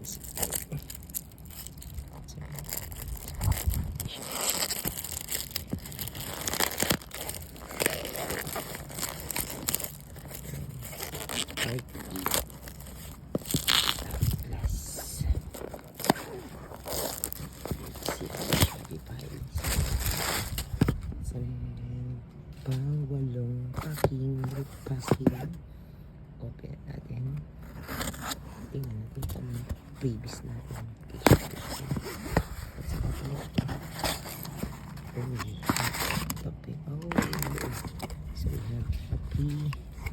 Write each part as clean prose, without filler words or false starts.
So, card plus pang-walong packing open natin. Tingnan natin kung previous natin let's open it. Okay. So we have a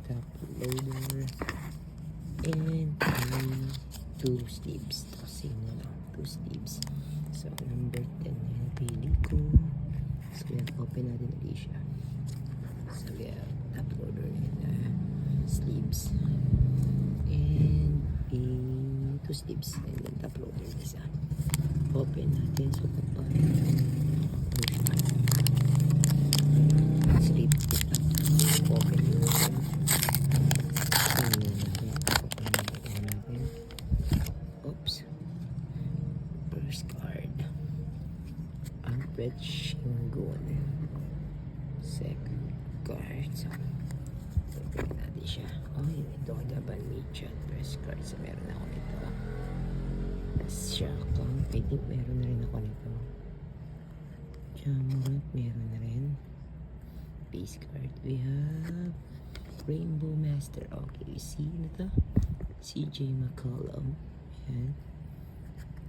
top loader and two sleeves. Kasi two sleeves. So number 10 na napili ko. So yan, open natin ulit siya. So we have top loader and sleeves and two sleeves and then top loader isa. Open natin. So sleeve open natin. Oops. First card. Alfred Shingon. Second card. So open natin siya. Ito Daban Mitchell. First card. So meron ako nito. Shakong. I think meron na rin ako nito. Jamrat. Meron na rin. Base card. We have Rainbow Master. Okay, see na to? CJ McCollum. Ayan.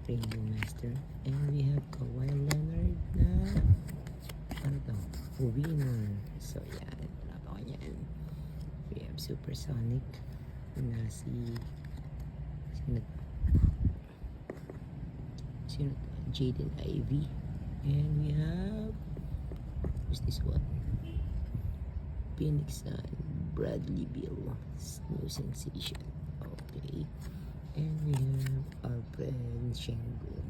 Rainbow Master. And we have Kawhi Leonard na ano to? Winner. So, yan. Wala pa ko yan. We have Supersonic na sino Jaden Ivey. And we have who's this one? Phoenix Sun, Bradley Beal, new sensation. Okay. And we have Alfred Shingon.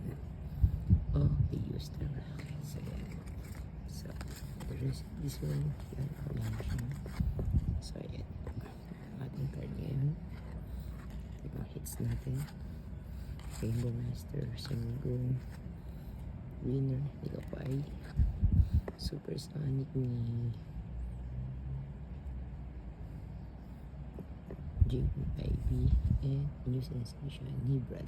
Okay, used to. Okay, so yeah. So the rest of this one, yan ako lang siya. So yan. Ating card ngayon. Ito hits natin. Rainbow Master, Shingon. Winner, Nikapay. Supersonic ni Jaden Ivey and new sensation ni Bradley